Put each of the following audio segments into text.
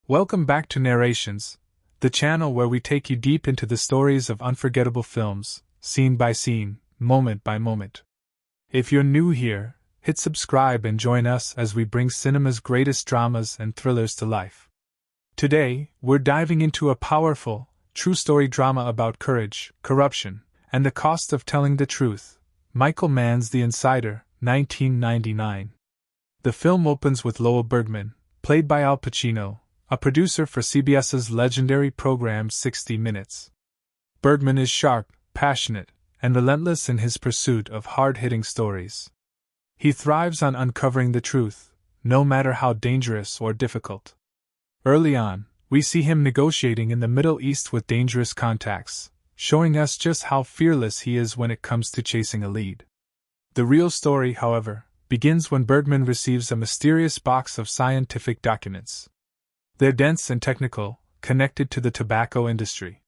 Welcome back to Narrations, the channel where we take you deep into the stories of unforgettable films, scene by scene, moment by moment. If you're new here, hit subscribe and join us as we bring cinema's greatest dramas and thrillers to life. Today, we're diving into a powerful, true story drama about courage, corruption, and the cost of telling the truth. Michael Mann's The Insider, 1999. The film opens with Lowell Bergman, played by Al Pacino, a producer for CBS's legendary program 60 Minutes. Bergman is sharp, passionate, and relentless in his pursuit of hard-hitting stories. He thrives on uncovering the truth, no matter how dangerous or difficult. Early on, we see him negotiating in the Middle East with dangerous contacts, showing us just how fearless he is when it comes to chasing a lead. The real story, however, begins when Bergman receives a mysterious box of scientific documents. They're dense and technical, connected to the tobacco industry.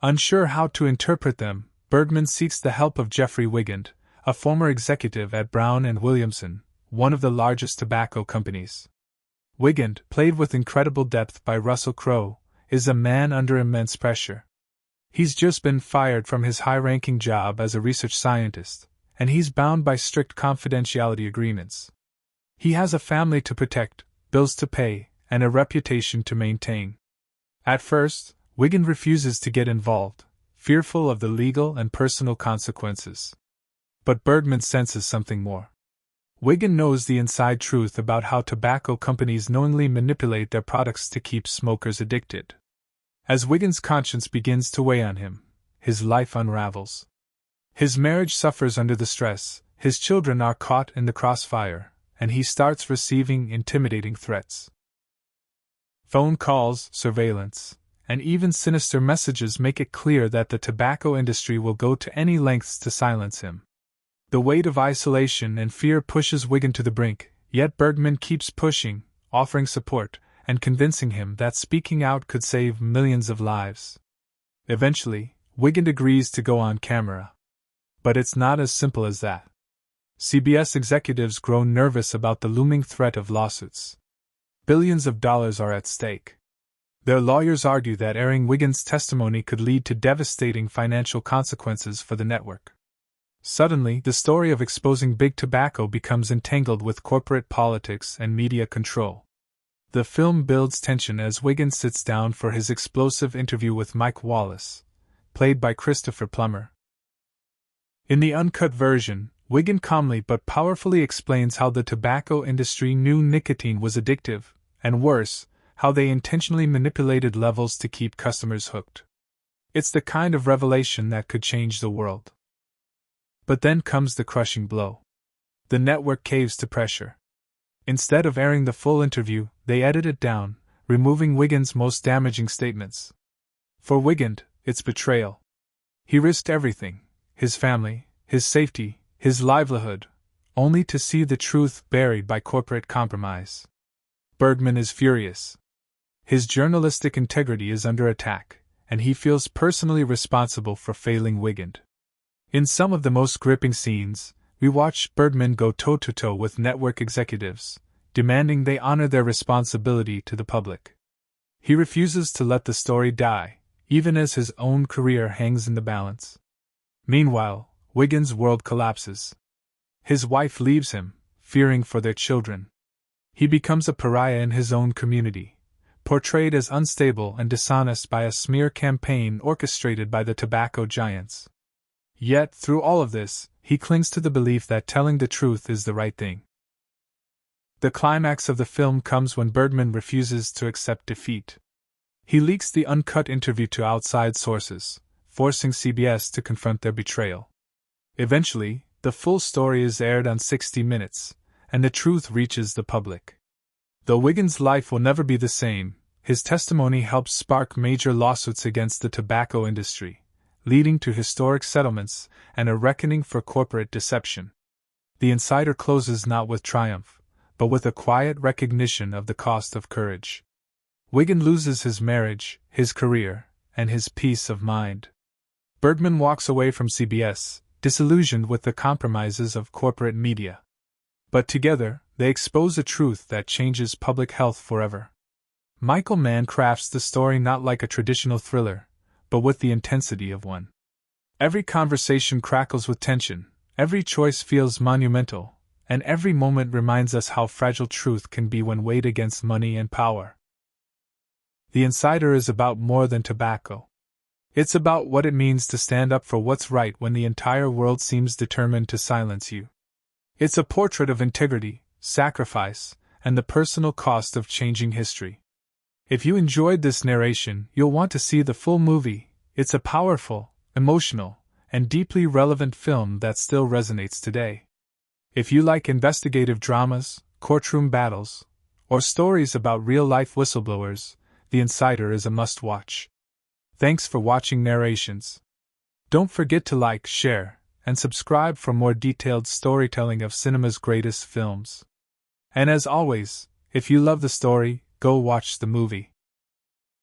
Unsure how to interpret them, Bergman seeks the help of Jeffrey Wigand, a former executive at Brown & Williamson, one of the largest tobacco companies. Wigand, played with incredible depth by Russell Crowe, is a man under immense pressure. He's just been fired from his high-ranking job as a research scientist, and he's bound by strict confidentiality agreements. He has a family to protect, bills to pay, and a reputation to maintain. At first, Wigand refuses to get involved, fearful of the legal and personal consequences. But Bergman senses something more. Wigand knows the inside truth about how tobacco companies knowingly manipulate their products to keep smokers addicted. As Wigand's conscience begins to weigh on him, his life unravels. His marriage suffers under the stress, his children are caught in the crossfire, and he starts receiving intimidating threats. Phone calls, surveillance, and even sinister messages make it clear that the tobacco industry will go to any lengths to silence him. The weight of isolation and fear pushes Wigand to the brink, yet Bergman keeps pushing, offering support, and convincing him that speaking out could save millions of lives. Eventually, Wigand agrees to go on camera. But it's not as simple as that. CBS executives grow nervous about the looming threat of lawsuits. Billions of dollars are at stake. Their lawyers argue that airing Wigand's testimony could lead to devastating financial consequences for the network. Suddenly, the story of exposing big tobacco becomes entangled with corporate politics and media control. The film builds tension as Wigand sits down for his explosive interview with Mike Wallace, played by Christopher Plummer. In the uncut version, Wigand calmly but powerfully explains how the tobacco industry knew nicotine was addictive, and worse, how they intentionally manipulated levels to keep customers hooked. It's the kind of revelation that could change the world. But then comes the crushing blow. The network caves to pressure. Instead of airing the full interview, they edit it down, removing Wigand's most damaging statements. For Wigand, it's betrayal. He risked everything, his family, his safety, his livelihood, only to see the truth buried by corporate compromise. Bergman is furious. His journalistic integrity is under attack, and he feels personally responsible for failing Wigand. In some of the most gripping scenes, we watch Bergman go toe-to-toe with network executives, demanding they honor their responsibility to the public. He refuses to let the story die, even as his own career hangs in the balance. Meanwhile, Wigand's world collapses. His wife leaves him, fearing for their children. He becomes a pariah in his own community, portrayed as unstable and dishonest by a smear campaign orchestrated by the tobacco giants. Yet, through all of this, he clings to the belief that telling the truth is the right thing. The climax of the film comes when Bergman refuses to accept defeat. He leaks the uncut interview to outside sources, forcing CBS to confront their betrayal. Eventually, the full story is aired on 60 Minutes, and the truth reaches the public. Though Wigand's life will never be the same, his testimony helps spark major lawsuits against the tobacco industry, leading to historic settlements and a reckoning for corporate deception. The Insider closes not with triumph, but with a quiet recognition of the cost of courage. Wigand loses his marriage, his career, and his peace of mind. Bergman walks away from CBS, disillusioned with the compromises of corporate media. But together, they expose a truth that changes public health forever. Michael Mann crafts the story not like a traditional thriller, but with the intensity of one. Every conversation crackles with tension, every choice feels monumental, and every moment reminds us how fragile truth can be when weighed against money and power. The Insider is about more than tobacco. It's about what it means to stand up for what's right when the entire world seems determined to silence you. It's a portrait of integrity, sacrifice, and the personal cost of changing history. If you enjoyed this narration, you'll want to see the full movie. It's a powerful, emotional, and deeply relevant film that still resonates today. If you like investigative dramas, courtroom battles, or stories about real-life whistleblowers, The Insider is a must-watch. Thanks for watching Narrations. Don't forget to like, share, and subscribe for more detailed storytelling of cinema's greatest films. And as always, if you love the story, go watch the movie.